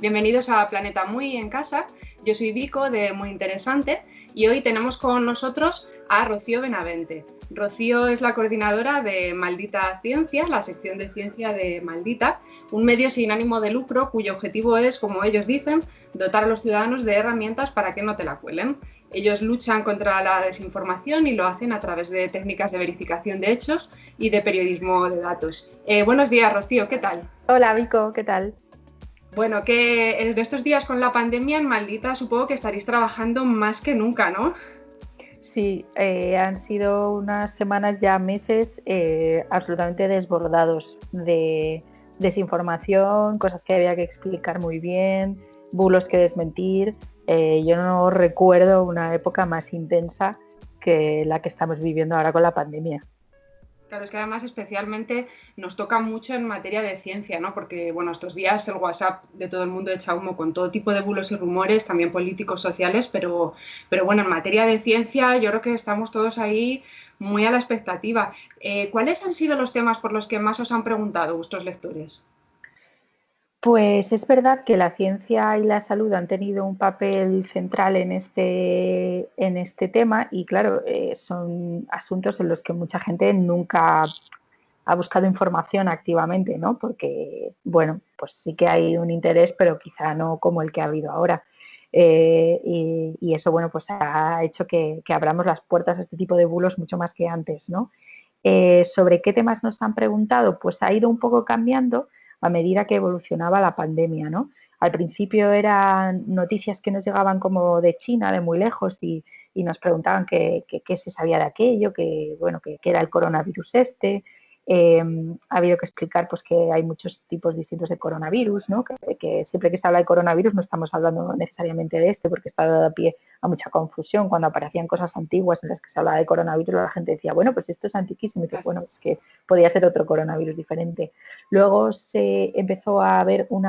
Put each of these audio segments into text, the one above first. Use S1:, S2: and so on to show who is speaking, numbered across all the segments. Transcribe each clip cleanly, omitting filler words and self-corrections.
S1: Bienvenidos a Planeta Muy en Casa. Yo soy Vico de Muy Interesante y hoy tenemos con nosotros a Rocío Benavente. Rocío es la coordinadora de Maldita Ciencia, la sección de ciencia de Maldita, un medio sin ánimo de lucro cuyo objetivo es, como ellos dicen, dotar a los ciudadanos de herramientas para que no te la cuelen. Ellos luchan contra la desinformación y lo hacen a través de técnicas de verificación de hechos y de periodismo de datos. Buenos días, Rocío, ¿qué tal?
S2: Hola, Vico, ¿qué tal?
S1: Bueno, que en estos días con la pandemia en Maldita supongo que estaréis trabajando más que nunca, ¿no?
S2: Sí, han sido unas semanas, ya meses, absolutamente desbordados de desinformación, cosas que había que explicar muy bien, bulos que desmentir. Yo no recuerdo una época más intensa que la que estamos viviendo ahora con la pandemia.
S1: Claro, es que además especialmente nos toca mucho en materia de ciencia, ¿no? Porque, bueno, estos días el WhatsApp de todo el mundo echa humo con todo tipo de bulos y rumores, también políticos, sociales, pero bueno, en materia de ciencia yo creo que estamos todos ahí muy a la expectativa. ¿Cuáles han sido los temas por los que más os han preguntado vuestros lectores?
S2: Pues es verdad que la ciencia y la salud han tenido un papel central en este tema y claro, son asuntos en los que mucha gente nunca ha buscado información activamente, ¿no? Porque, bueno, pues sí que hay un interés, pero quizá no como el que ha habido ahora. Y eso, bueno, pues ha hecho que abramos las puertas a este tipo de bulos mucho más que antes, ¿no? ¿Sobre qué temas nos han preguntado? Pues ha ido un poco cambiando a medida que evolucionaba la pandemia, ¿no? Al principio eran noticias que nos llegaban como de China, de muy lejos, y nos preguntaban qué se sabía de aquello, bueno, que era el coronavirus este. Ha habido que explicar pues, que hay muchos tipos distintos de coronavirus, ¿no? Que siempre que se habla de coronavirus no estamos hablando necesariamente de este, porque está dado pie a mucha confusión. Cuando aparecían cosas antiguas en las que se hablaba de coronavirus, la gente decía, bueno, pues esto es antiquísimo. Y dices, bueno, es que podía ser otro coronavirus diferente. Luego se empezó a haber un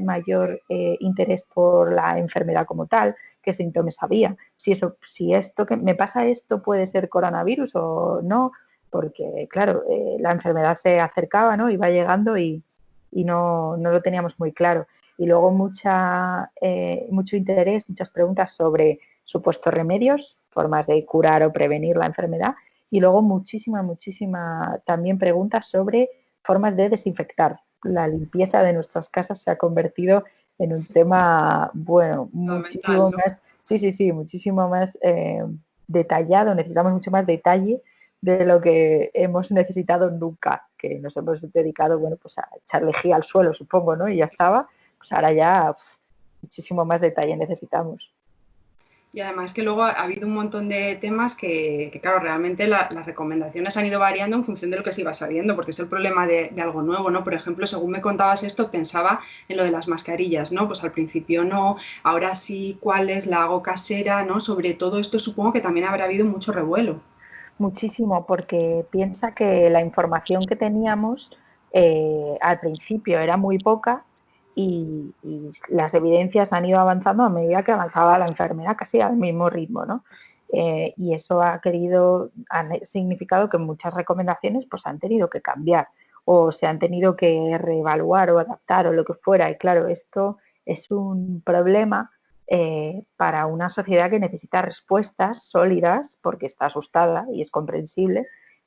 S2: mayor interés por la enfermedad como tal, qué síntomas había, si esto que me pasa esto puede ser coronavirus o no, porque claro, la enfermedad se acercaba, ¿no? Iba llegando y no lo teníamos muy claro. Y luego mucho interés, muchas preguntas sobre supuestos remedios, formas de curar o prevenir la enfermedad, y luego muchísima también preguntas sobre formas de desinfectar. La limpieza de nuestras casas se ha convertido en un tema, bueno,
S1: Fundamental,
S2: muchísimo
S1: ¿no?
S2: más, sí, muchísimo más detallado. Necesitamos mucho más detalle de lo que hemos necesitado nunca, que nos hemos dedicado, bueno, pues a echar lejía al suelo, supongo, ¿no? Y ya estaba, pues ahora ya muchísimo más detalle necesitamos.
S1: Y además que luego ha habido un montón de temas que claro, realmente las recomendaciones han ido variando en función de lo que se iba sabiendo, porque es el problema de algo nuevo, ¿no? Por ejemplo, según me contabas esto, pensaba en lo de las mascarillas, ¿no? Pues al principio no, ahora sí, ¿cuál es? La hago casera, ¿no? Sobre todo esto supongo que también habrá habido mucho revuelo.
S2: Muchísimo, porque piensa que la información que teníamos al principio era muy poca y las evidencias han ido avanzando a medida que avanzaba la enfermedad, casi al mismo ritmo, ¿no? Y eso ha significado que muchas recomendaciones pues, han tenido que cambiar o se han tenido que reevaluar o adaptar o lo que fuera. Y claro, esto es un problema para una sociedad que necesita respuestas sólidas porque está asustada y es comprensible,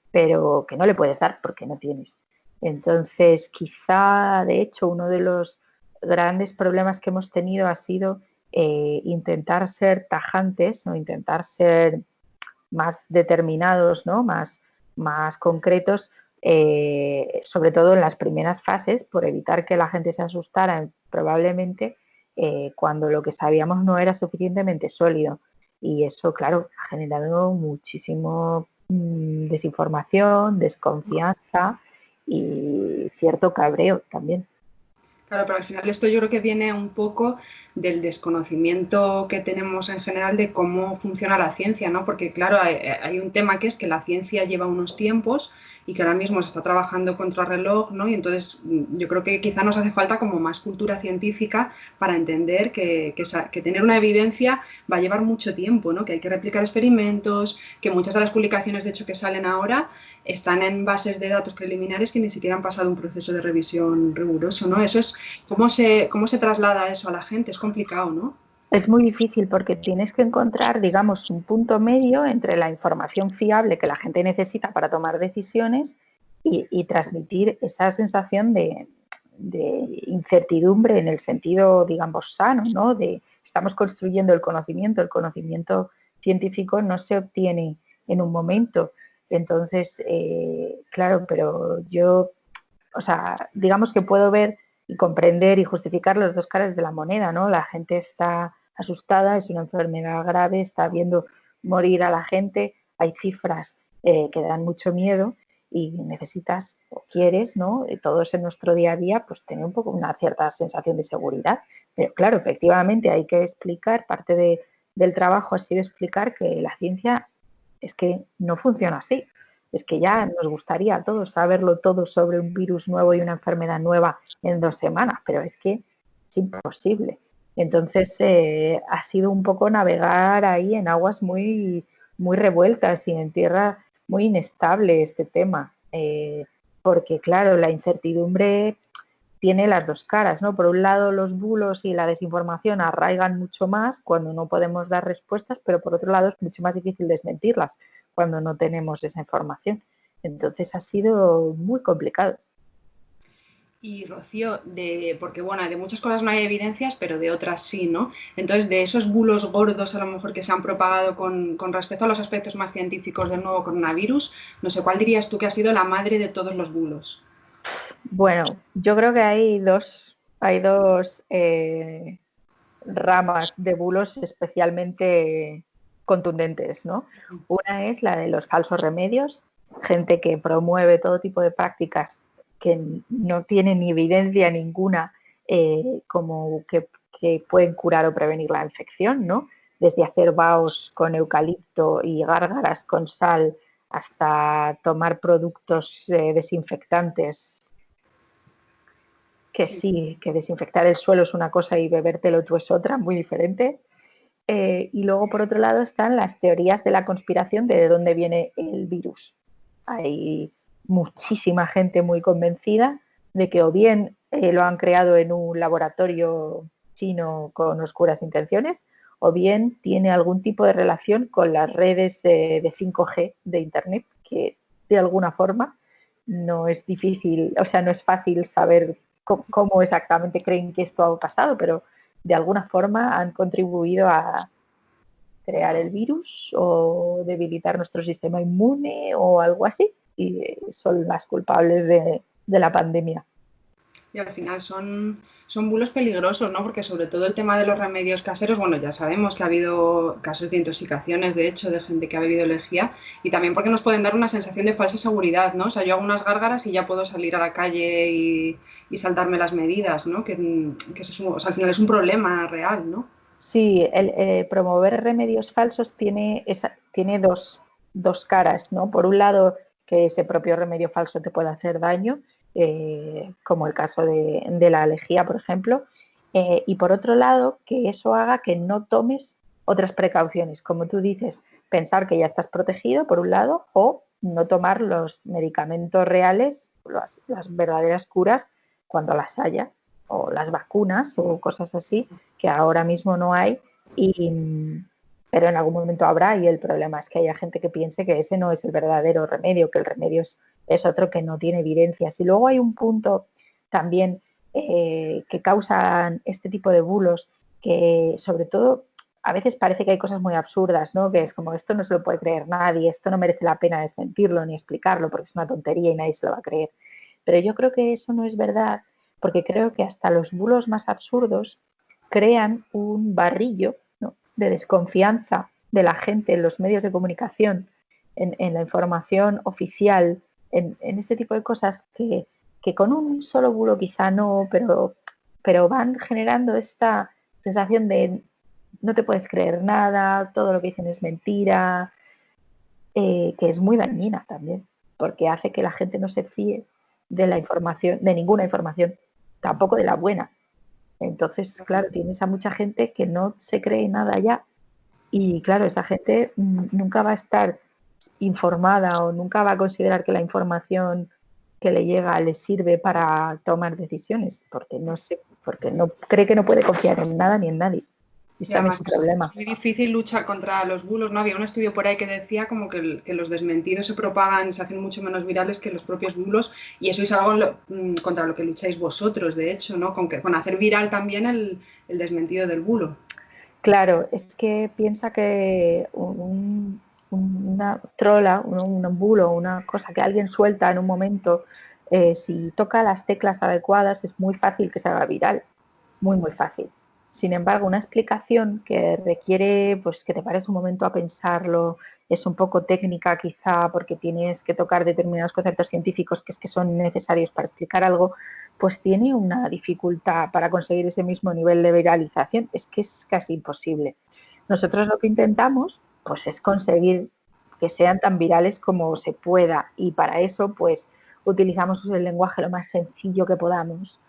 S2: pero que no le puedes dar porque no tienes. Entonces, quizá, de hecho, uno de los grandes problemas que hemos tenido ha sido intentar ser tajantes, ¿no? Intentar ser más determinados, ¿no? Más concretos, sobre todo en las primeras fases, por evitar que la gente se asustara probablemente cuando lo que sabíamos no era suficientemente sólido. Y eso, claro, ha generado muchísimo desinformación, desconfianza y cierto cabreo también.
S1: Claro, pero al final esto yo creo que viene un poco del desconocimiento que tenemos en general de cómo funciona la ciencia, ¿no? Porque claro, hay un tema que es que la ciencia lleva unos tiempos y que ahora mismo se está trabajando contra reloj, ¿no? Y entonces yo creo que quizá nos hace falta como más cultura científica para entender que tener una evidencia va a llevar mucho tiempo, ¿no? Que hay que replicar experimentos, que muchas de las publicaciones de hecho que salen ahora están en bases de datos preliminares que ni siquiera han pasado un proceso de revisión riguroso, ¿no? Eso es cómo se traslada eso a la gente? Es complicado, ¿no?
S2: Es muy difícil porque tienes que encontrar, digamos, un punto medio entre la información fiable que la gente necesita para tomar decisiones y transmitir esa sensación de incertidumbre en el sentido, digamos, sano, ¿no? De estamos construyendo el conocimiento científico no se obtiene en un momento. Entonces, claro, pero yo, o sea, digamos que puedo ver y comprender y justificar las dos caras de la moneda, ¿no? La gente está asustada, es una enfermedad grave, está viendo morir a la gente, hay cifras que dan mucho miedo y necesitas o quieres, ¿no? Todos en nuestro día a día, pues tener un poco una cierta sensación de seguridad. Pero claro, efectivamente hay que explicar, del trabajo ha sido explicar que la ciencia es que no funciona así. Es que ya nos gustaría a todos saberlo todo sobre un virus nuevo y una enfermedad nueva en 2 semanas, pero es que es imposible. Entonces ha sido un poco navegar ahí en aguas muy, muy revueltas y en tierra muy inestable este tema, porque claro, la incertidumbre tiene las dos caras, ¿no? Por un lado, los bulos y la desinformación arraigan mucho más cuando no podemos dar respuestas, pero por otro lado es mucho más difícil desmentirlas cuando no tenemos esa información. Entonces ha sido muy complicado.
S1: Y Rocío, porque bueno, de muchas cosas no hay evidencias, pero de otras sí, ¿no? Entonces, de esos bulos gordos a lo mejor que se han propagado con respecto a los aspectos más científicos del nuevo coronavirus, no sé, ¿cuál dirías tú que ha sido la madre de todos los bulos?
S2: Bueno, yo creo que hay dos ramas de bulos especialmente contundentes, ¿no? Una es la de los falsos remedios, gente que promueve todo tipo de prácticas que no tienen ni evidencia ninguna como que pueden curar o prevenir la infección, ¿no? Desde hacer vaos con eucalipto y gárgaras con sal hasta tomar productos desinfectantes que
S1: Sí.
S2: sí, que desinfectar el suelo es una cosa y bebértelo tú es otra, muy diferente. Y luego, por otro lado, están las teorías de la conspiración de dónde viene el virus. Hay muchísima gente muy convencida de que o bien lo han creado en un laboratorio chino con oscuras intenciones, o bien tiene algún tipo de relación con las redes de 5G de Internet, que de alguna forma no es difícil, o sea, no es fácil saber cómo exactamente creen que esto ha pasado, pero de alguna forma han contribuido a crear el virus o debilitar nuestro sistema inmune o algo así, y son las culpables de la pandemia.
S1: Y al final son bulos peligrosos, ¿no? Porque sobre todo el tema de los remedios caseros, bueno, ya sabemos que ha habido casos de intoxicaciones, de hecho, de gente que ha bebido lejía, y también porque nos pueden dar una sensación de falsa seguridad, ¿no? O sea, yo hago unas gárgaras y ya puedo salir a la calle y saltarme las medidas, ¿no? Que eso es o sea, al final es un problema real, ¿no?
S2: Sí, el promover remedios falsos tiene dos caras, ¿no? Por un lado, que ese propio remedio falso te puede hacer daño, como el caso de la lejía, por ejemplo, y por otro lado, que eso haga que no tomes otras precauciones, como tú dices, pensar que ya estás protegido, por un lado, o no tomar los medicamentos reales, las verdaderas curas, cuando las haya, o las vacunas o cosas así que ahora mismo no hay, y, pero en algún momento habrá y el problema es que haya gente que piense que ese no es el verdadero remedio, que el remedio es otro que no tiene evidencias. Y luego hay un punto también que causan este tipo de bulos, que sobre todo a veces parece que hay cosas muy absurdas, ¿no? Que es como esto no se lo puede creer nadie, esto no merece la pena desmentirlo ni explicarlo porque es una tontería y nadie se lo va a creer. Pero yo creo que eso no es verdad porque creo que hasta los bulos más absurdos crean un barrillo, ¿no?, de desconfianza de la gente en los medios de comunicación, en la información oficial, en este tipo de cosas que con un solo bulo quizá no, pero van generando esta sensación de no te puedes creer nada, todo lo que dicen es mentira, que es muy dañina también, porque hace que la gente no se fíe de la información, de ninguna información, tampoco de la buena. Entonces, claro, tienes a mucha gente que no se cree nada ya y claro, esa gente nunca va a estar informada o nunca va a considerar que la información que le llega le sirve para tomar decisiones, porque no cree que no puede confiar en nada ni en nadie. Y
S1: Y además
S2: es un problema.
S1: es muy difícil luchar contra los bulos, ¿no? Había un estudio por ahí que decía como que los desmentidos se propagan, se hacen mucho menos virales que los propios bulos, y eso es algo contra lo que lucháis vosotros, de hecho, ¿no? Con hacer viral también el desmentido del bulo.
S2: Claro, es que piensa que una trola, un bulo, una cosa que alguien suelta en un momento, si toca las teclas adecuadas es muy fácil que se haga viral, muy, muy fácil. Sin embargo, una explicación que requiere pues, que te pares un momento a pensarlo, es un poco técnica quizá porque tienes que tocar determinados conceptos científicos que son necesarios para explicar algo, pues tiene una dificultad para conseguir ese mismo nivel de viralización. Es que es casi imposible. Nosotros lo que intentamos pues, es conseguir que sean tan virales como se pueda y para eso pues utilizamos el lenguaje lo más sencillo que podamos.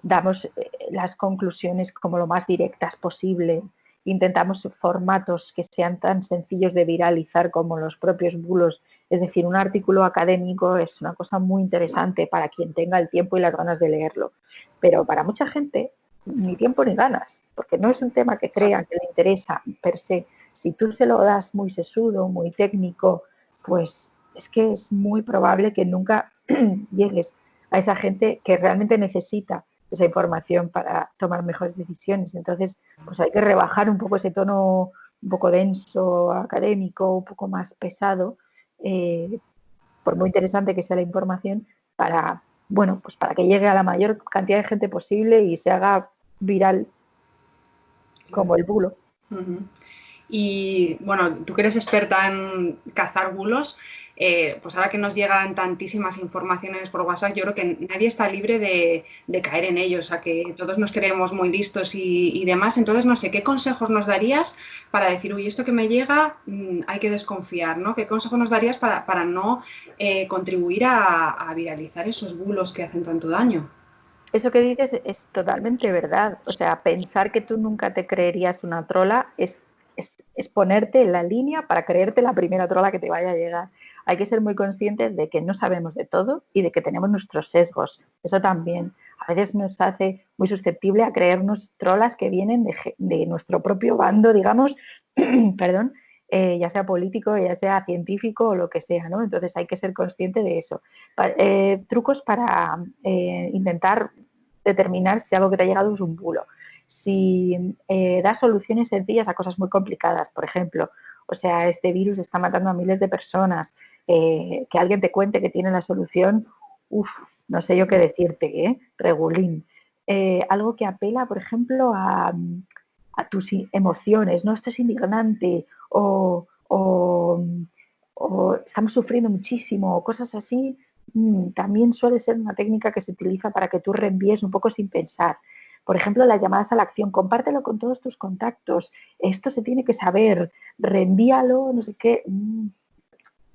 S2: Damos las conclusiones como lo más directas posible. Intentamos formatos que sean tan sencillos de viralizar como los propios bulos. Es decir, un artículo académico es una cosa muy interesante para quien tenga el tiempo y las ganas de leerlo. Pero para mucha gente, ni tiempo ni ganas, porque no es un tema que crean que le interesa per se. Si tú se lo das muy sesudo, muy técnico, pues es que es muy probable que nunca llegues a esa gente que realmente necesita esa información para tomar mejores decisiones. Entonces, pues hay que rebajar un poco ese tono un poco denso, académico, un poco más pesado, por muy interesante que sea la información, para, bueno, pues para que llegue a la mayor cantidad de gente posible y se haga viral como el bulo.
S1: Uh-huh. Y bueno, tú que eres experta en cazar bulos, pues ahora que nos llegan tantísimas informaciones por WhatsApp, yo creo que nadie está libre de caer en ellos, o sea que todos nos creemos muy listos y demás. Entonces, no sé, ¿qué consejos nos darías para decir, uy, esto que me llega hay que desconfiar, ¿no? ¿Qué consejos nos darías para no contribuir a viralizar esos bulos que hacen tanto daño?
S2: Eso que dices es totalmente verdad. O sea, pensar que tú nunca te creerías una trola es ponerte en la línea para creerte la primera trola que te vaya a llegar. Hay que ser muy conscientes de que no sabemos de todo y de que tenemos nuestros sesgos. Eso también a veces nos hace muy susceptible a creernos trolas que vienen de nuestro propio bando, digamos, perdón, ya sea político, ya sea científico o lo que sea, ¿no? Entonces hay que ser consciente de eso. Trucos para intentar determinar si algo que te ha llegado es un bulo. Si da soluciones sencillas a cosas muy complicadas, por ejemplo, o sea, este virus está matando a miles de personas, que alguien te cuente que tiene la solución, no sé yo qué decirte, regulín. Algo que apela, por ejemplo, a tus emociones, ¿no? Esto es indignante o estamos sufriendo muchísimo, o cosas así, también suele ser una técnica que se utiliza para que tú reenvíes un poco sin pensar. Por ejemplo, las llamadas a la acción, compártelo con todos tus contactos, esto se tiene que saber, reenvíalo, no sé qué.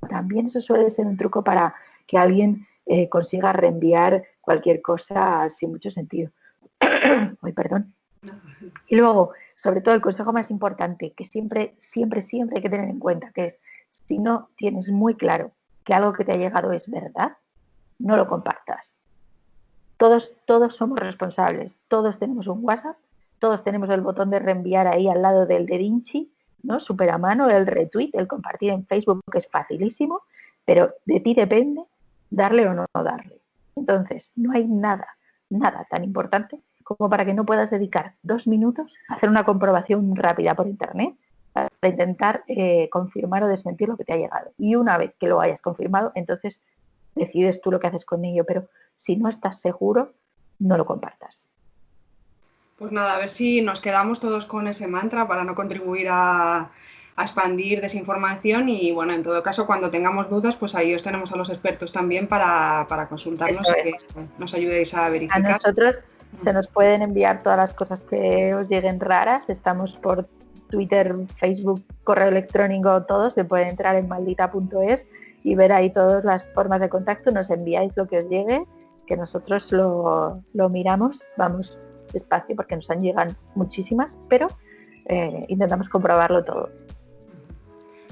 S2: También eso suele ser un truco para que alguien consiga reenviar cualquier cosa sin mucho sentido. Ay, perdón. Y luego, sobre todo, el consejo más importante, que siempre hay que tener en cuenta, que es, si no tienes muy claro que algo que te ha llegado es verdad, no lo compartas. Todos somos responsables, todos tenemos un WhatsApp, todos tenemos el botón de reenviar ahí al lado del dedinchi, ¿no? Súper a mano, el retweet, el compartir en Facebook, que es facilísimo, pero de ti depende darle o no darle. Entonces, no hay nada tan importante como para que no puedas dedicar 2 minutos a hacer una comprobación rápida por internet para intentar confirmar o desmentir lo que te ha llegado. Y una vez que lo hayas confirmado, entonces decides tú lo que haces con ello, pero si no estás seguro, no lo compartas.
S1: Pues nada, a ver si nos quedamos todos con ese mantra para no contribuir a expandir desinformación y bueno, en todo caso, cuando tengamos dudas, pues ahí os tenemos a los expertos también para consultarnos y que nos ayudéis a verificar.
S2: A nosotros se nos pueden enviar todas las cosas que os lleguen raras. Estamos por Twitter, Facebook, correo electrónico, todo. Se puede entrar en maldita.es y ver ahí todas las formas de contacto. Nos enviáis lo que os llegue, que nosotros lo miramos. Vamos despacio porque nos han llegado muchísimas, pero intentamos comprobarlo todo.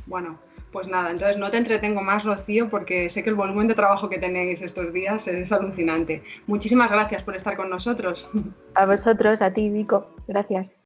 S1: Bueno, Pues nada, entonces no te entretengo más, Rocío, porque sé que el volumen de trabajo que tenéis estos días es alucinante. Muchísimas gracias por estar con nosotros.
S2: A vosotros, a ti, Vico. Gracias.